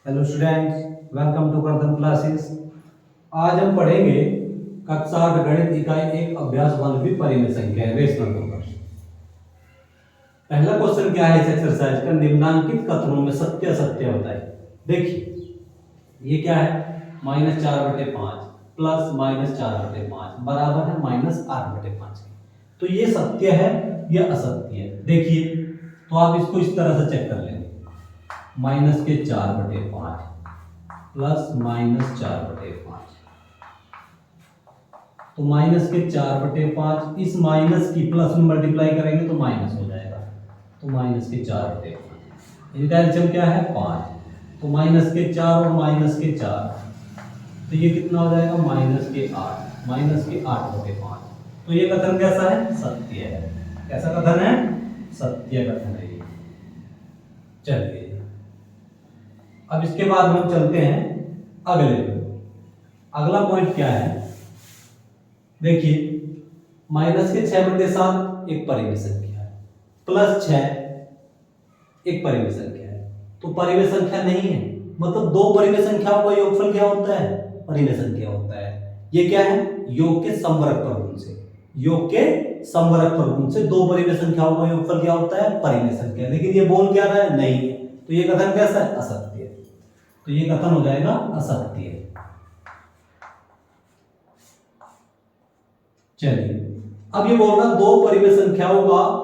Hello students, welcome to Kardam classes. आज हम पढ़ेंगे कक्षा 8 गणित इकाई 1 अभ्यास 1 परिमेय संख्या रेशनल नंबर्स। पहला क्वेश्चन क्या है इस एक्सरसाइज का, निम्नांकित कथनों में सत्य असत्य बताइए। देखिए ये क्या है, -4/5 प्लस -4/5 बराबर है -8/5। तो ये सत्य है या असत्य है। देखिए तो आप इसको इस तरह से चेक कर लेंगे, -4/5 प्लस -4/5। तो -4/5 इस माइनस की प्लस में मल्टीप्लाई करेंगे तो माइनस हो जाएगा, तो -4/5। इनका एलसीएम क्या है 5, तो -4 और -4 तो ये कितना हो जाएगा -8/5। तो ये कथन कैसा है, सत्य है। कैसा कथन है, सत्य कथन है ये। चलिए अब इसके बाद हम चलते हैं अगला पॉइंट क्या है। देखिए -6/7 एक परिमेय संख्या है, +6 एक परिमेय संख्या है। तो परिमेय संख्या नहीं है, मतलब दो परिमेय संख्याओं का योगफल क्या होता है, परिमेय संख्या होता है। ये क्या है, योग के समवरक प्रगुण से, योग के समवरक प्रगुण से दो परिमेय संख्याओं का योगफल क्या होता है, परिमेय संख्या। लेकिन ये बोल क्या रहा है, नहीं है। तो ये कथन कैसा है, असत्य है। तो ये कथन हो जाएगा असत्य। चलिए अब ये बोल रहा दो परिमेय संख्याओं का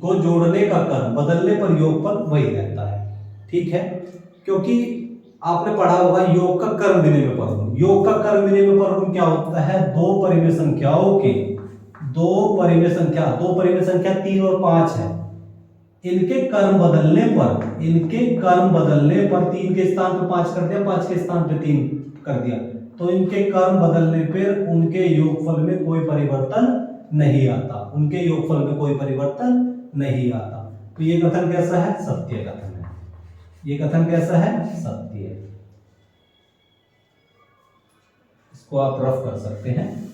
को जोड़ने का क्रम बदलने पर योगफल वही रहता है। ठीक है, क्योंकि आपने पढ़ा होगा योग का कर्म विनिमय प्रगुण। योग का कर्म विनिमय प्रगुण क्या होता है, दो परिमेय संख्याओं के दो परिमेय संख्या 3 और 5 है, इनके कर्म बदलने पर 3 के स्थान पर 5 कर दिया, 5 के स्थान पर 3 कर दिया, तो इनके कर्म बदलने पर उनके योगफल में कोई परिवर्तन नहीं आता, उनके योगफल में कोई परिवर्तन नहीं आता। तो ये कथन कैसा है, सत्य कथन है। ये कथन कैसा है, सत्य है। इसको आप रफ कर सकते हैं।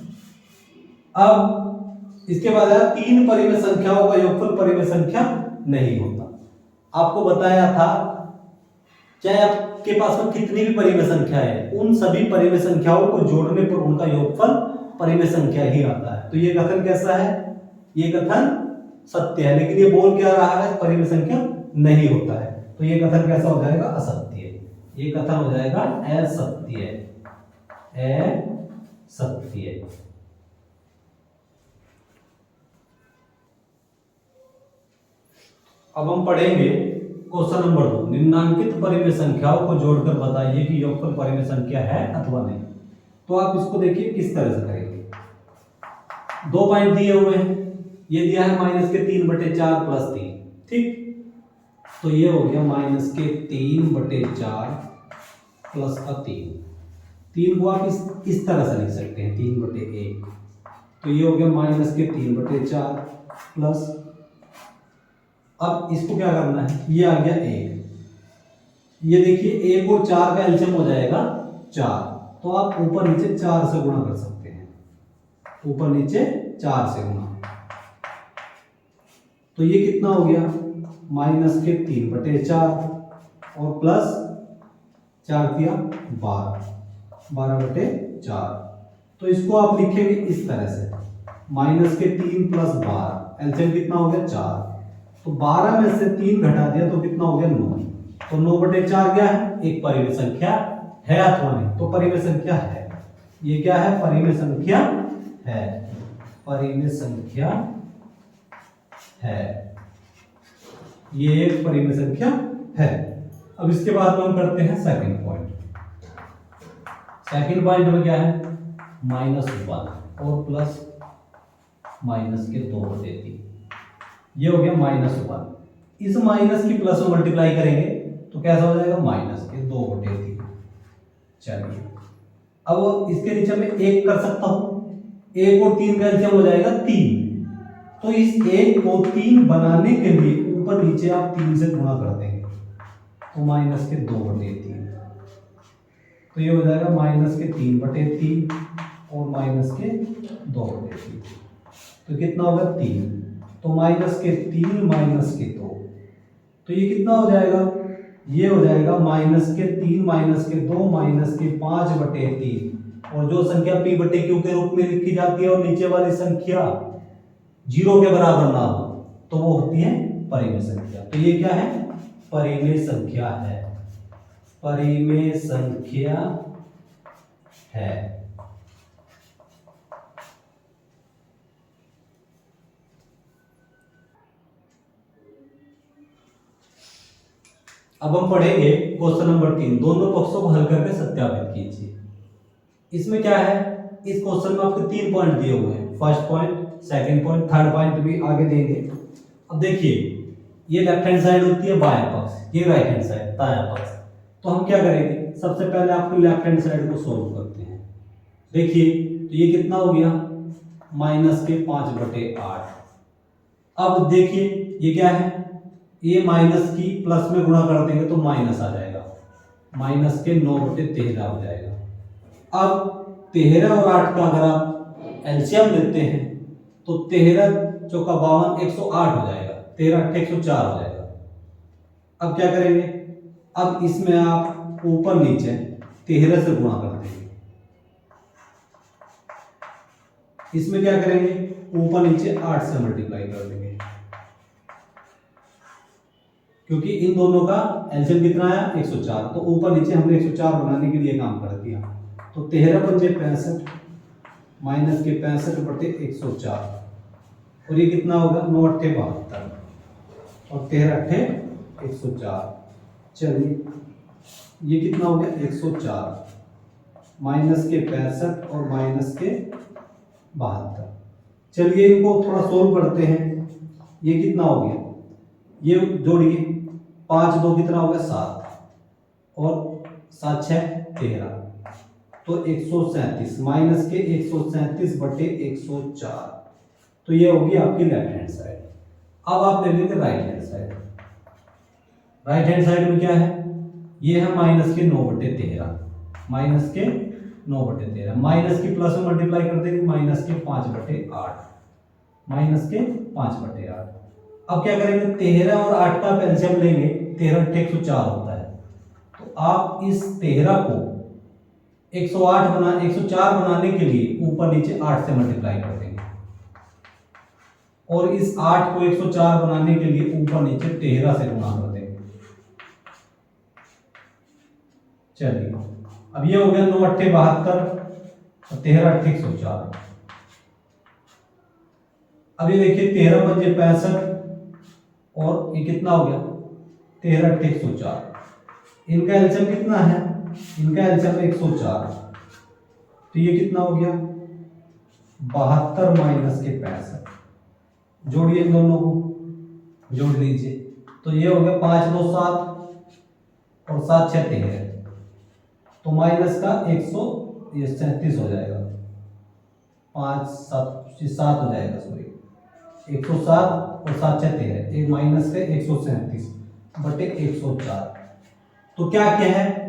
अब इसके बाद है तीन परिमेय संख्याओं का योगफल परिमेय संख्या नहीं होता। आपको बताया था चाहे आपके पास में कितनी भी परिमेय संख्या है, उन सभी परिमेय संख्याओं को जोड़ने पर उनका योगफल परिमेय संख्या ही आता है। तो ये कथन कैसा है, ये कथन सत्य है। लेकिन ये बोल क्या रहा है, परिमेय संख्या नहीं होता है। तो ये कथन कैसा हो जाएगा, असत्य। ये कथन हो जाएगा असत्य, असत्य। अब हम पढ़ेंगे क्वेश्चन नंबर 2, निम्नांकित परिमेय संख्याओं को जोड़कर बताइए कि योगफल परिमेय संख्या है अथवा नहीं। तो आप इसको देखिए किस तरह से करेंगे। दो पॉइंट दिए हुए हैं, ये दिया है -3/4 + 3। ठीक, तो ये हो गया -3/4 + 3। 3 को आप इस तरह से लिख सकते हैं 3/1। तो ये हो गया -3/4 प्लस, अब इसको क्या करना है, ये आ गया 1। ये देखिए 1 और 4 का एलसीएम हो जाएगा 4, तो आप ऊपर नीचे 4 से गुणा कर सकते हैं, ऊपर नीचे 4 से गुणा। तो ये कितना हो गया, -3/4 और प्लस 4 दिया 12/4। तो इसको आप लिखेंगे इस तरह से, -3 + 12, एलसीएम कितना हो गया 4। तो 12 में से 3 घटा दिया तो कितना हो गया 9। तो 9/4 क्या है, एक परिमेय संख्या है अथवा नहीं। तो परिमेय संख्या है। ये क्या है, परिमेय संख्या है, परिमेय संख्या है, ये एक परिमेय संख्या है। अब इसके बाद हम करते हैं सेकंड पॉइंट। सेकंड पॉइंट में क्या है, -1 और प्लस -2/3। ये हो गया -1। इस माइनस की प्लस में मल्टीप्लाई करेंगे तो कैसा हो जाएगा, -2/3। चलिए अब इसके नीचे मैं 1 कर सकता हूं, 1 और 3 का एलसीएम हो जाएगा 3। तो इस 1 को 3 बनाने के लिए ऊपर नीचे आप 3 से गुणा कर देंगे, तो -2/3। तो ये हो जाएगा -3/3 और -2/3। तो कितना होगा 3, तो -3 -2, तो ये कितना हो जाएगा ये हो जाएगा -3 -2 -5/3, और जो संख्या p/q के रूप में लिखी जाती है और नीचे वाली संख्या 0 के बराबर ना हो तो वो होती है परिमेय संख्या। तो ये क्या है? परिमेय संख्या है, परिमेय संख्या है। अब हम पढ़ेंगे क्वेश्चन नंबर 3, दोनों पक्षों को हल करके सत्यापित कीजिए। इसमें क्या है, इस क्वेश्चन में आपको 3 पॉइंट दिए हुए हैं, first point, second point, third point भी आगे देंगे। अब देखिए, ये लेफ्ट हैंड साइड होती है बायां पक्ष, ये राइट हैंड साइड दायां पक्ष। तो हम क्या करेंगे, सबसे पहले आपको लेफ्ट हैंड साइड को सॉल्व करते हैं। देखिए, तो ये कितना हो गया, -5/8। अब देखिए ये क्या है, ये माइनस की प्लस में गुणा कर देंगे तो माइनस आ जाएगा, -9/13 हो जाएगा। अब 13 और 8 का अगर आप एलसीएम लेते हैं तो 13 चौका 52 108 हो जाएगा, 13 8 104 हो जाएगा। अब क्या करेंगे, अब इसमें आप ऊपर नीचे 13 से गुणा कर देंगे। इसमें क्या करेंगे, ऊपर नीचे 8 से मल्टीप्लाई कर देंगे, क्योंकि इन दोनों का एलसीएम कितना आया 104, तो ऊपर नीचे हमने 104 बनाने के लिए काम कर दिया। तो 13 पंजे 65 माइनस के 65/104, और ये कितना होगा 9 8 72 और 13 8 104। चलिए ये कितना हो गया 104 माइनस के 65 और माइनस के 72। चलिए इनको थोड़ा सोल्व करते हैं। ये कितना हो गया, ये जोड़िए, 5 2 कितना हो गया 7 और 7 6 13, तो 137 माइनस के 137/104। तो ये होगी आपकी लेफ्ट हैंड साइड। अब आप ले लेंगे right hand side. Right hand side में क्या है, ये है -9/13, -9/13, माइनस की प्लस में मल्टीप्लाई कर देंगे, -5/8, -5/8। अब क्या करेंगे, 13 और 8 का एलसीएम लेंगे, 13 8 104 होता है। तो आप इस 13 को 104 बनाने के लिए ऊपर नीचे 8 से मल्टीप्लाई कर देंगे, और इस 8 को 104 बनाने के लिए ऊपर नीचे 13 से गुणा कर देंगे। चलिए, अब ये हो गया 9 8 72 और 13 8 104। अब ये देखिए 13 पंजे 65 और ये कितना हो गया 13 8 104। इनका एलसीएम कितना है, इनका एलसीएम 104, तो ये कितना हो गया 72 माइनस के 65। जोड़िए इन दोनों को, जोड़ लीजिए, तो ये हो गया 5 2 7 और 7 6 13, तो माइनस का 137 हो जाएगा, 5 7 हो जाएगा, सॉरी 107 और 7 6 13, एक माइनस के 137/104। तो क्या क्या है,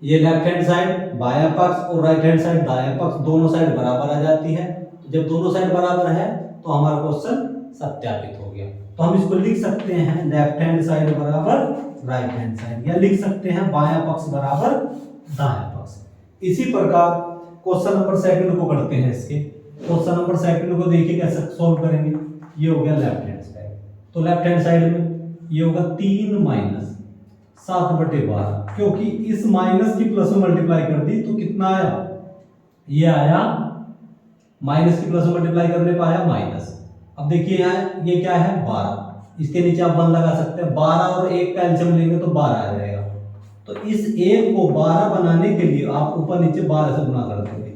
ये लेफ्ट हैंड साइड बायां पक्ष और राइट हैंड साइड दायां पक्ष, दोनों साइड बराबर आ जाती है। तो जब दोनों साइड बराबर है तो हमारा क्वेश्चन सत्यापित हो गया। तो हम इसको लिख सकते हैं लेफ्ट हैंड साइड बराबर राइट हैंड साइड, या लिख सकते हैं बायां पक्ष बराबर दायां पक्ष। इसी प्रकार क्वेश्चन नंबर सेकंड को करते हैं। इसके क्वेश्चन नंबर सेकंड को देखिए कैसे सॉल्व करेंगे। ये हो गया लेफ्ट हैंड साइड, तो लेफ्ट हैंड साइड में ये होगा 3 माइनस 7/12, क्योंकि इस माइनस की प्लस में मल्टीप्लाई कर दी तो कितना आया, ये आया माइनस की प्लस में मल्टीप्लाई करने पर आया माइनस। अब देखिए यहाँ ये क्या है 12, इसके नीचे आप 1 लगा सकते हैं, 12 और 1 का एलसीएम लेंगे तो 12 आ जाएगा। तो इस 1 को 12 बनाने के लिए आप ऊपर नीचे 12 से गुणा कर देंगे,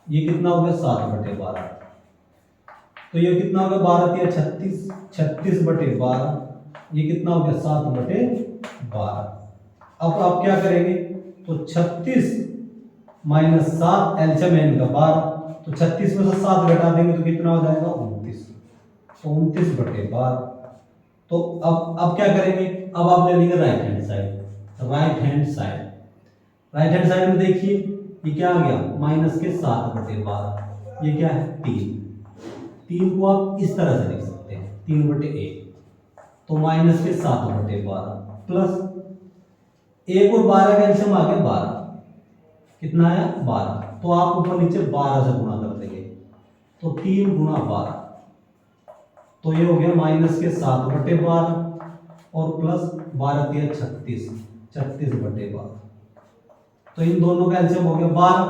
ये कितना हो गया 7/12, तो ये कितना हो गया 12 3 36, 36/12, ये कितना हो गया 7/12। अब आप क्या करेंगे, तो 36 माइनस 7 एलसीएम है इनका 12, तो 36 में से 7 घटा देंगे तो कितना हो जाएगा 29, तो 29/12। तो अब क्या करेंगे, अब आप ले लेंगे right hand side. Right hand side, right hand side में देखिए ये क्या आ गया माइनस के 7/12, ये क्या है 3 को आप इस तरह से लिख सकते हैं 3/1, तो माइनस के 7/12, प्लस 1 और 12 का एलसीएम आ गया 12, कितना आया 12, तो आप ऊपर नीचे 12 से गुणा कर देंगे, तो 3 गुणा 12, तो ये हो गया माइनस के 7/12 और प्लस 12 3 36, 36/12, तो इन दोनों का एलसीएम हो गया 12,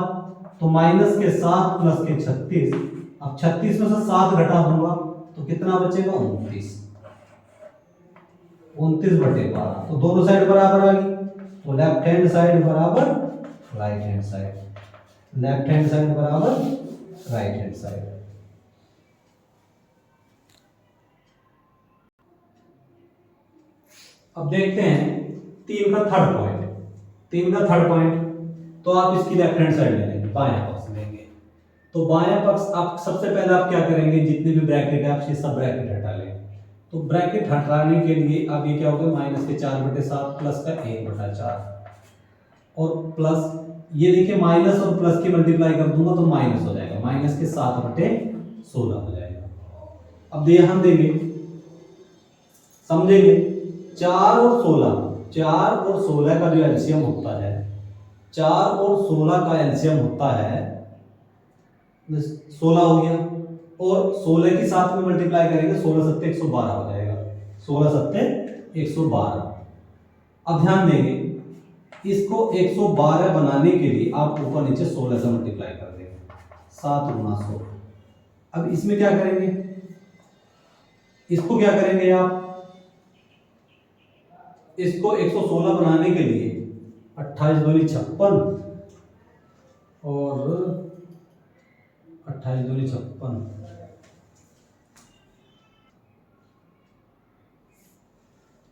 तो माइनस के 7 प्लस के 36, अब 36 में से 7 घटा दूंगा तो कितना बचेगा 29, 29/12, तो दोनों साइड बराबर आ गई, तो लेफ्ट हैंड साइड बराबर right hand side, left hand side बराबर राइट हैंड साइड। अब देखते हैं 3 का थर्ड पॉइंट, 3 का थर्ड पॉइंट, तो आप इसकी लेफ्ट हैंड साइड ले लेंगे, बायां पक्ष लेंगे, तो बायां पक्ष आप सबसे पहले आप क्या करेंगे, जितने भी ब्रैकेट है आप ये सब ब्रैकेट हटा लें, तो ब्रैकेट हटाने के लिए अब ये क्या होगा माइनस के 4/7 प्लस का 1/4 और प्लस ये देखिए माइनस और प्लस की मल्टीप्लाई कर दूंगा तो माइनस हो जाएगा, माइनस के 7/16 हो जाएगा। अब ध्यान देंगे समझेंगे, 4 और 16 का जो एलसीएम होता है, 4 और 16 का एलसीएम होता है 16 हो गया, और 16 की 7 में मल्टीप्लाई करेंगे 16 7 112 हो जाएगा, 16 7 112। अब ध्यान देंगे इसको 112 बनाने के लिए आप ऊपर नीचे 16 से मल्टीप्लाई कर देंगे, 7 गुना 100। अब इसमें क्या करेंगे, इसको क्या करेंगे आप, इसको 116 बनाने के लिए 28 दूनी 56 और 28 दूनी 56,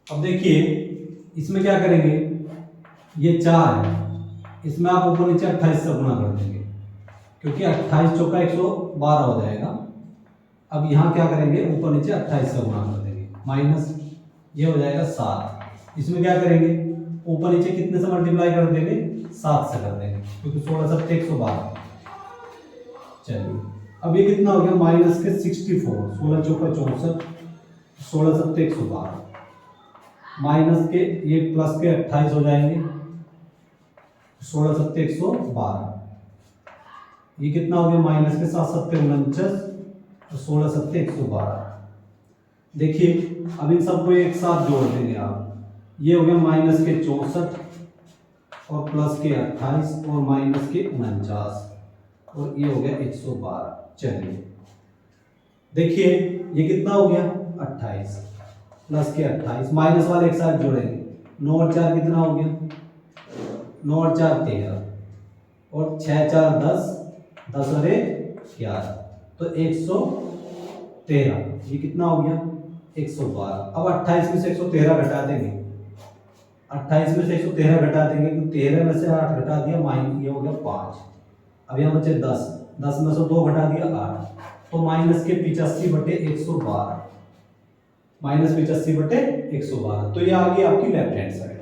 अब देखिए इसमें क्या करेंगे, ये 4 है, इसमें आप ऊपर नीचे 28 से गुणा कर देंगे, क्योंकि 28 चौका 112 हो जाएगा। अब यहाँ क्या करेंगे, ऊपर नीचे 28 से गुणा कर देंगे, माइनस ये हो जाएगा 7, इसमें क्या करेंगे ऊपर नीचे कितने से मल्टीप्लाई कर देंगे 7 से कर देंगे, क्योंकि 16 7 112। चलिए अब ये कितना हो गया माइनस के 64, 16 चौका 64, 16 7 112, माइनस के ये प्लस के 28 हो जाएंगे, 16 7 112, ये कितना हो गया माइनस के 7 7 49 और 16 7 112। देखिए अब इन सबको एक साथ जोड़ देंगे आप, ये हो गया माइनस के 64 और प्लस के 28 और माइनस के 49 और ये हो गया 112। चलिए देखिए ये कितना हो गया 28 प्लस के 28, माइनस वाले एक साथ जोड़ेंगे, 9 और 4 कितना हो गया, 9 और 4 13 और 6 4 10, 10 और 1 11, तो 113, ये कितना हो गया 112। अब 28 में से 113 घटा देंगे, 28 में से 113 घटा देंगे, तो 13 में से 8 घटा दिया, माइनस ये हो गया 5, अब यहाँ बचे 10, 10 में से 2 घटा दिया 8, तो माइनस के 85/112, माइनस 85/112, तो ये आ गई आपकी left hand side,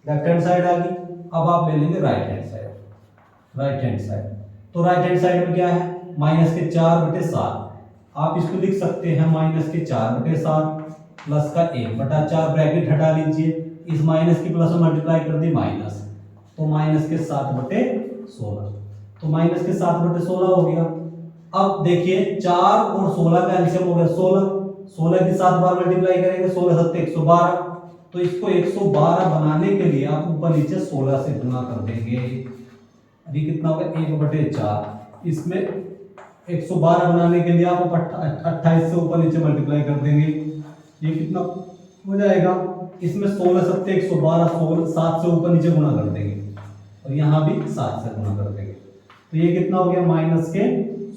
left hand side आ गई। अब आप ले लेंगे right hand side, right hand side, तो राइट हैंड साइड में क्या है माइनस के 4/7, आप इसको लिख सकते हैं माइनस के 4/7 प्लस का 1/4, ब्रैकेट हटा लीजिए, इस माइनस की प्लस में मल्टीप्लाई कर दी माइनस, तो माइनस के 7/16, तो माइनस के 7/16 हो गया। अब देखिए 4 और 16 का एलसीएम हो गया 16, 16 की 7 बार मल्टीप्लाई करेंगे, 16 7 112, तो इसको 112 बनाने के लिए आप ऊपर नीचे 16 से गुणा कर देंगे, अभी कितना होगा 1/4, इसमें 112 बनाने के लिए आप 28 से ऊपर नीचे मल्टीप्लाई कर देंगे, ये कितना हो जाएगा, इसमें 16 7 112, 7 से ऊपर नीचे गुणा कर देंगे और यहाँ भी 7 से गुणा कर देंगे, तो ये कितना हो गया माइनस के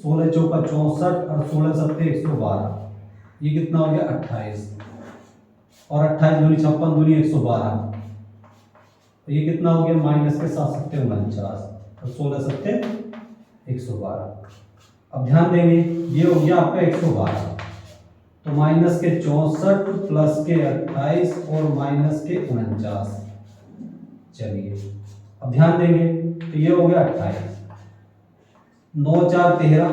16 चौका 64 और 16 7 112, ये कितना हो गया 28 और 28 दूनी 56 दूनी 112, तो ये कितना हो गया माइनस के 7 7 49 और 16 7 112। अब ध्यान देंगे ये हो गया आपका 112, तो माइनस के 64 प्लस के 28 और माइनस के 49। चलिए अब ध्यान देंगे तो ये हो गया 28, 9 4 13,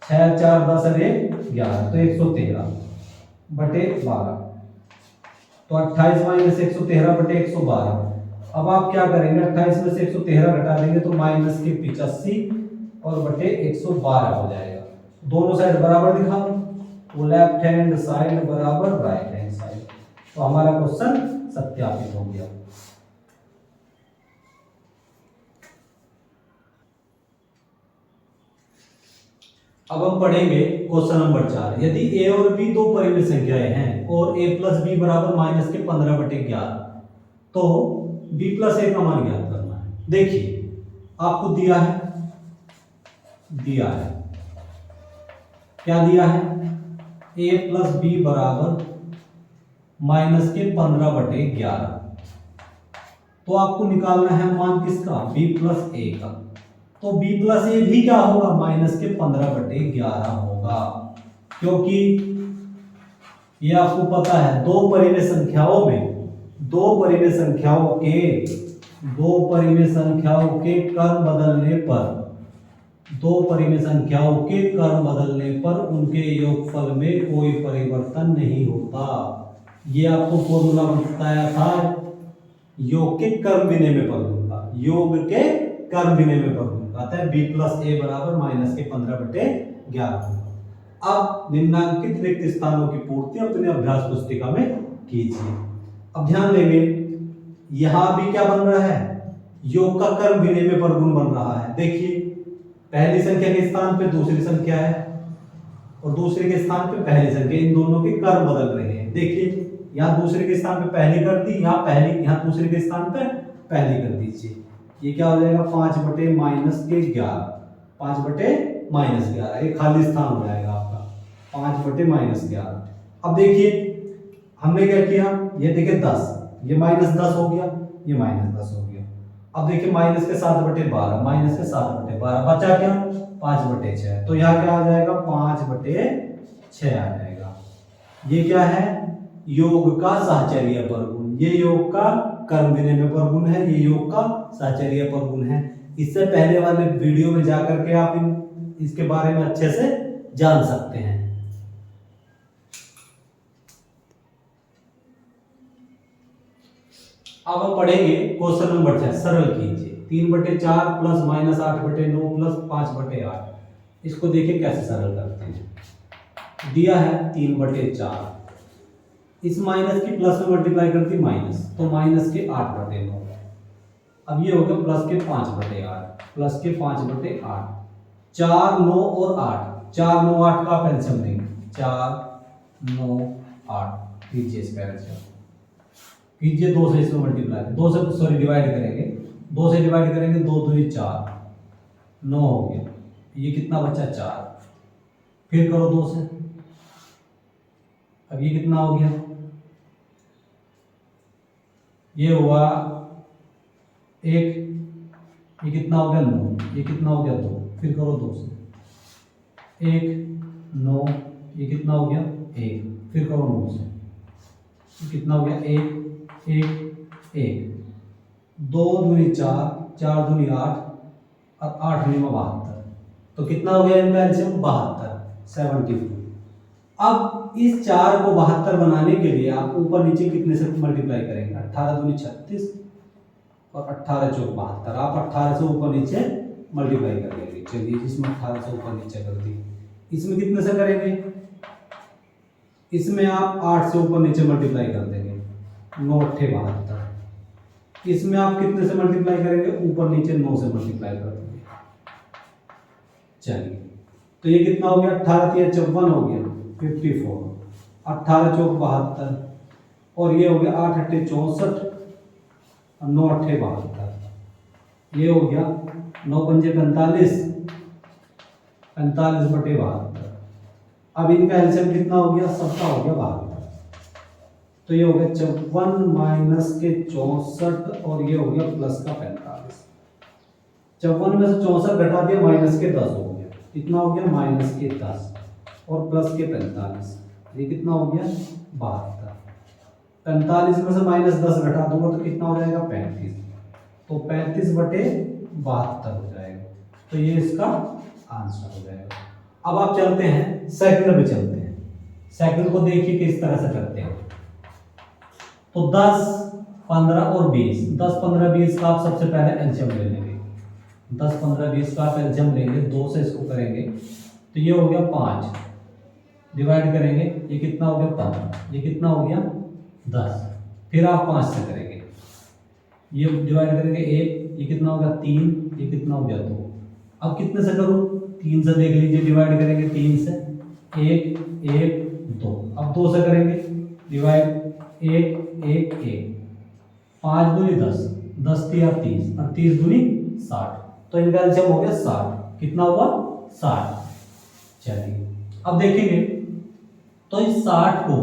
6 4 10 और 1 11, तो 113/12, तो 28 माइनस 113 बटे 112। अब आप क्या करेंगे, 28 में से 113 घटा देंगे तो माइनस के 85 और बटे 112 हो जाएगा। दोनों साइड बराबर दिखा दो, तो लेफ्ट हैंड साइड बराबर राइट हैंड साइड, तो हमारा क्वेश्चन सत्यापित हो गया। अब हम पढ़ेंगे क्वेश्चन नंबर 4। यदि a और b दो परिमेय संख्याएं हैं और a प्लस बी बराबर माइनस के 15 बटे 11, तो b प्लस a का मान ज्ञात करना है। देखिए आपको दिया है क्या दिया है, a प्लस बी बराबर माइनस के 15 बटे 11, तो आपको निकालना है मान किसका, b प्लस a का। तो b प्लस ए भी क्या होगा, माइनस के 15 बटे 11 होगा, क्योंकि ये आपको पता है दो परिमेय संख्याओं के क्रम बदलने पर उनके योगफल में कोई परिवर्तन नहीं होता। ये आपको फॉर्मूला बताया था योग के क्रम विनिमय पर आता है b प्लस ए बराबर माइनस के 15 बटे 11। अब निम्नांकित रिक्त स्थानों की पूर्ति अपने अभ्यास पुस्तिका में कीजिए। अब ध्यान देंगे यहां भी क्या बन रहा है, योग का क्रम विनिमय पर गुण बन रहा है। देखिए पहली संख्या के स्थान पे दूसरी संख्या है और दूसरे के स्थान पे पहली संख्या, इन दोनों के क्रम बदल रहे हैं। देखिए यहाँ दूसरे के स्थान पे पहली कर दी, यहाँ दूसरे के स्थान पे पहली कर दीजिए। ये क्या हो जाएगा, 5 बटे माइनस के 11, 5 बटे माइनस 11, ये खाली स्थान हो जाएगा आपका 5 बटे माइनस 11। अब देखिए हमने क्या किया, ये देखिए 10, ये माइनस 10 हो गया, ये माइनस 10 हो गया। अब देखिए माइनस के 7 बटे 12, माइनस के 7 बटे 12, बचा क्या 5 बटे 6, तो यहाँ क्या आ जाएगा 5 बटे 6 आ जाएगा। ये क्या है, योग का साहचर्य पर गुण, ये योग का क्रम विनिमय पर गुण है, ये योग का साहचर्य पर गुण है। इससे पहले वाले वीडियो में जाकर के आप इसके बारे में अच्छे से जान सकते हैं। अब हम पढ़ेंगे क्वेश्चन नंबर 6, सरल कीजिए। 3 बटे 4 प्लस माइनस 8 बटे 9 प्लस 5 बटे 8, इसको देखिए कैसे सरल करते हैं। दिया है 3 बटे 4, इस माइनस की प्लस में मल्टीप्लाई करती माइनस, तो माइनस के 8 बटे 9। अब ये हो गया प्लस के 5 बटे 8, प्लस के 5 बटे 8, 4 9 और 8, 4 9 8 का एलसीएम लेंगे, 4 9 8, कीजिए इसका एलसीएम, कीजिए 2 से इसमें मल्टीप्लाई, 2 से सॉरी डिवाइड करेंगे, 2 से डिवाइड करेंगे, 2 2 4, 9 हो गया, ये कितना बचा 4, फिर करो 2 से, अब ये कितना हो गया, ये हुआ 1, ये कितना हो गया 9, ये कितना हो गया 2, फिर करो 2 से, 1 9, ये कितना हो गया 1, फिर करो 9 से, ये कितना हो गया 1 1 1, 2 दूनी 4, 4 दूनी 8 और 8 दूनी 72, तो कितना हो गया इनका एलसीएम 72, 74। अब इस 4 को 72 बनाने के लिए आप ऊपर नीचे कितने से मल्टीप्लाई करेंगे, 18 दूनी 36 और 18 चौक 72, आप 18 से ऊपर नीचे मल्टीप्लाई कर लेंगे। चलिए इसमें 18 से ऊपर नीचे कर दी, इसमें कितने से करेंगे, इसमें आप 8 से ऊपर नीचे मल्टीप्लाई कर देंगे, 9 8 72, इसमें आप कितने से मल्टीप्लाई करेंगे, ऊपर नीचे 9 से मल्टीप्लाई कर देंगे। चलिए तो ये कितना हो गया, 18 3 54 हो गया 54, 18 चौक 72 और ये हो गया 8 8 64 और 9 8 72, ये हो गया 9 पंजे 45, 45 बटे 72। अब इनका एलसीएम कितना हो गया, सबका हो गया 72, तो ये हो गया 54 माइनस के 64 और ये हो गया प्लस का 45। 54 में से 64 घटा दिया, माइनस के 10 हो गया, कितना हो गया माइनस के 10 और प्लस के 45, ये कितना हो गया 72। 45 में से माइनस 10 घटा दूंगा तो कितना हो जाएगा 35, तो 35 बटे 72 हो जाएगा, तो ये इसका आंसर हो जाएगा। अब आप चलते हैं सेकंड में, चलते हैं सेकंड को, देखिए किस तरह से करते हैं। तो 10, 15 और 20, 10, 15, 20 का आप सबसे पहले एलसीएम ले लेंगे। 10, 15, 20 का आप एलसीएम लेंगे, 2 से इसको करेंगे तो ये हो गया 5, डिवाइड करेंगे ये कितना हो गया 15, ये कितना हो गया 10, फिर आप 5 से करेंगे, ये डिवाइड करेंगे 1, ये कितना हो गया 3, ये कितना हो गया 2। अब कितने से करूं? 3 से देख लीजिए, डिवाइड करेंगे 3 से, 1, 1, 2। अब 2 से करेंगे डिवाइड, 1, 1, 1, 5 दूनी 10, 10 तिया 30 और 30 दूनी 60, तो इनका एलसीएम हो गया 60। कितना हुआ? 60। चलिए अब देखेंगे तो इस 60 को,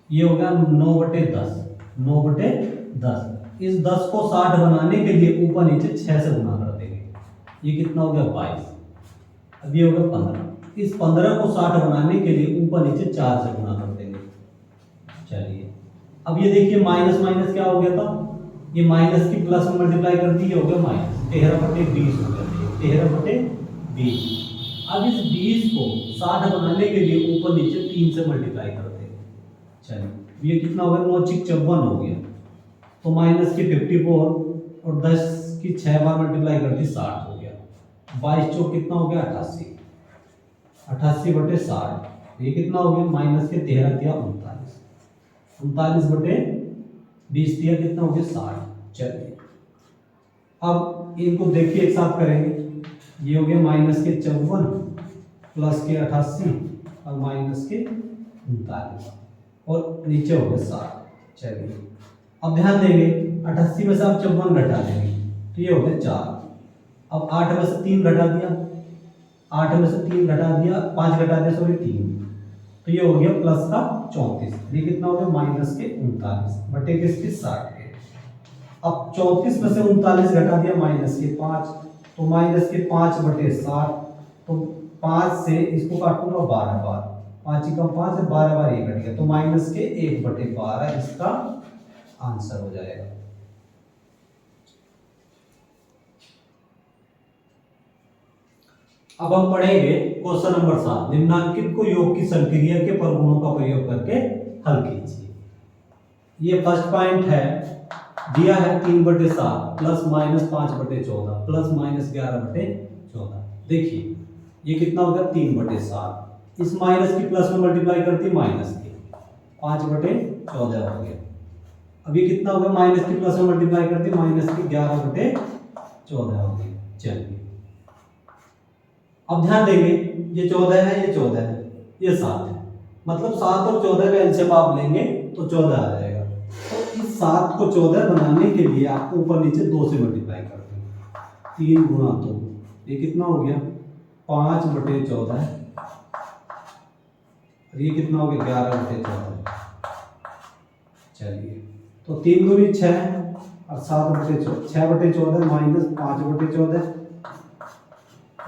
ये हो गया 9/10, 9/10। इस 10 को 60 बनाने के लिए ऊपर नीचे 6 से गुना कर देंगे, ये कितना हो गया 22। अब ये हो गया 15। इस 15 को 60 बनाने के लिए ऊपर नीचे 4 से गुना कर देंगे। चलिए अब ये देखिए माइनस माइनस क्या हो गया था, ये माइनस की प्लस में मल्टीप्लाई कर दी, ये हो गया माइनस 13/20 हो गया, 13/20। अब इस 20 को 60 बनाने के लिए ऊपर नीचे 3 से मल्टीप्लाई कर देंगे। चलिए ये कितना हो गया 9 × 54 हो गया, तो माइनस की 54 और 10 की 6 बार मल्टीप्लाई कर दी 60 हो गया। 22 चौक कितना हो गया 88, 88/60। ये कितना हो गया माइनस के 13 दिया 39, 39/20 दिया कितना हो गया 60। चलिए अब इनको देखिए एक साथ करेंगे, ये हो गया माइनस के 54 प्लस के 88 और माइनस के 39 और नीचे हो गया 60। चलिए अब ध्यान देंगे 88 में से आप 54 घटा देंगे तो ये हो गया 4। अब 8 में से 3 घटा दिया, 8 में से 3 घटा दिया, 5 घटा दिया सॉरी 3, तो ये हो गया प्लस का 34। ये कितना हो गया माइनस के 39/किसके 60 के। अब 34 में से 39 घटा दिया माइनस के 5, तो माइनस के 5/60, तो 5 से इसको काटूंगा 12 बार, 5 × 5 है 12 बार ये कट गया, तो माइनस के 1/12 इसका आंसर हो जाएगा। अब हम पढ़ेंगे क्वेश्चन नंबर 7, निम्नांकित को योग की संक्रिया के प्रगुणों का प्रयोग करके हल कीजिए। ये फर्स्ट पॉइंट है, दिया है 3/7 प्लस माइनस 5/14 प्लस माइनस 11/14। देखिए ये कितना हो गया 3/7, इस माइनस की प्लस में मल्टीप्लाई करती माइनस की 5/14 हो गया। अभी कितना हो गया माइनस की प्लस में मल्टीप्लाई करती माइनस की 11/14 हो गई। चलिए अब ध्यान देंगे ये 14 है, ये 14 है, ये 7 है, मतलब 7 और 14 का एलसीएम आप लेंगे तो 14 आ जाएगा। तो इस 7 को 14 बनाने के लिए आप ऊपर नीचे 2 से मल्टीप्लाई करते हैं, 3 × 2, ये कितना हो गया 5/14, और ये कितना हो गया 11/14। चलिए तो 3 × 6 और 7/14, 6/14 माइनस 5/14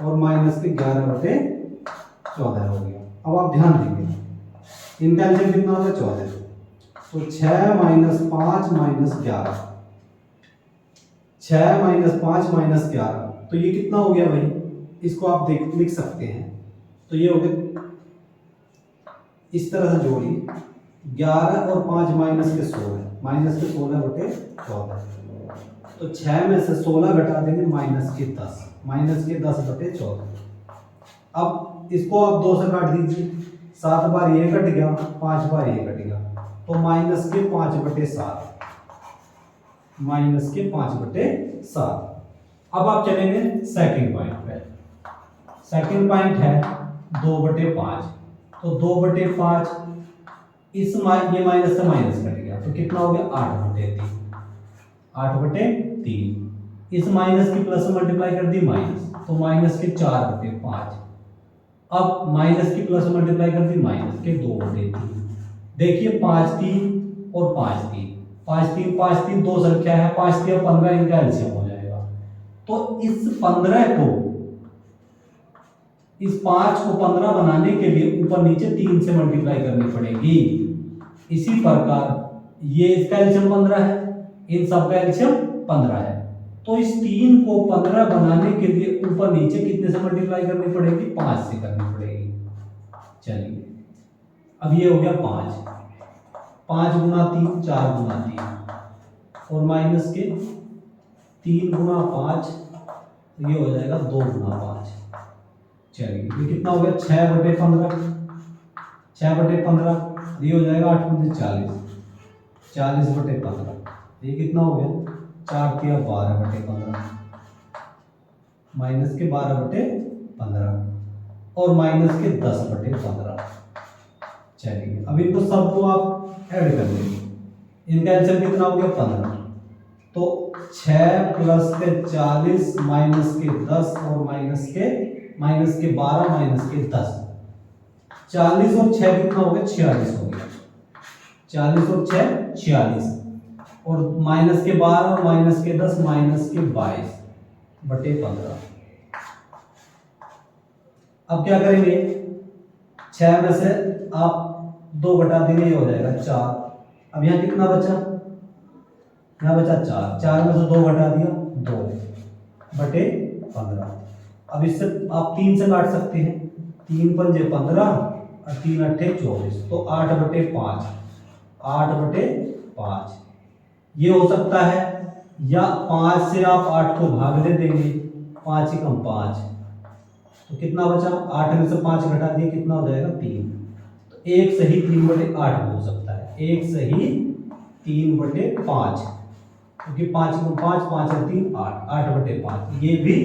और माइनस के 11/14 हो गया। अब आप ध्यान देंगे इनका एलसीएम कितना हो गया 14, तो 6 - 5 - 11, 6 - 5 - 11, तो ये कितना हो गया भाई, इसको आप लिख सकते हैं, तो ये हो गया इस तरह से जोड़िए 11 और 5 माइनस के 16, माइनस के 16/14, तो 6 में से 16 घटा देंगे माइनस के 10, माइनस के 10/14। अब इसको आप 2 से काट दीजिए, 7 बार ये कट गया, 5 बार ये कट गया, तो माइनस के 5/7, माइनस के 5/7। अब आप चलेंगे सेकंड पॉइंट पे। सेकंड पॉइंट है 2/5, तो 2/5 इस ये माइनस से माइनस कट गया, तो कितना हो गया 8/3, 8/3। इस माइनस की प्लस में मल्टीप्लाई कर दी माइनस, तो माइनस के 4/5। अब माइनस की प्लस में मल्टीप्लाई कर दी माइनस के 2/3। देखिए 5 3 और 5 3, 5 3 5 3 दो संख्या है, 5 3 15, इनका एलसीएम हो जाएगा। तो इस 15 को, इस 5 को 15 बनाने के लिए ऊपर नीचे 3 से मल्टीप्लाई करनी पड़ेगी। इसी प्रकार ये इसका एलसीएम 15 है, इन सब का एलसीएम 15 है, तो इस 3 को 15 बनाने के लिए ऊपर नीचे कितने से मल्टीप्लाई करनी पड़ेगी 5 से करनी पड़ेगी। चलिए अब ये हो गया 5, 5 गुना 3 4 गुना 3 और माइनस के 3 गुना 5, ये हो जाएगा 2 गुना 5। चलिए ये कितना हो गया 6/15, 6/15 ये हो जाएगा 8 × 40, 40/15। ये कितना हो गया 4 × 12/15 माइनस के 12/15 और माइनस के 10/15। चलिए अब इनको सबको आप ऐड कर लेंगे, इनका आंसर कितना हो गया 15। तो 6 + के 40 माइनस के 10 और माइनस के 12 माइनस के 10, 40 और 6 कितना हो गया 46 हो गया, 40 और 6 46 और माइनस के 12 और माइनस के 10 माइनस के 22/15। अब क्या करेंगे 6 में से आप 2 घटा देंगे, ये हो जाएगा 4। अब यहाँ कितना बचा, यहाँ बचा 4, 4 में से 2 घटा दिया 2/15। अब इससे आप 3 से काट सकते हैं, 3 × 5 = 15 और 3 × 8 = 24, तो 8/5, 8/5 ये हो सकता है। या 5 से आप 8 को भाग दे देंगे, 5 × 5 तो कितना बचा, 8 में से 5 घटा दिए कितना हो जाएगा 3। तो एक सही 3/8 हो सकता है, एक सही 3/5, क्योंकि 5 × 5 5 और 3 8, 8/5 ये भी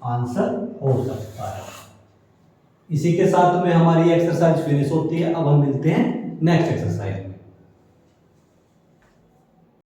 आंसर हो सकता है। इसी के साथ में हमारी एक्सरसाइज फिनिश होती है। अब हम मिलते हैं नेक्स्ट एक्सरसाइज में।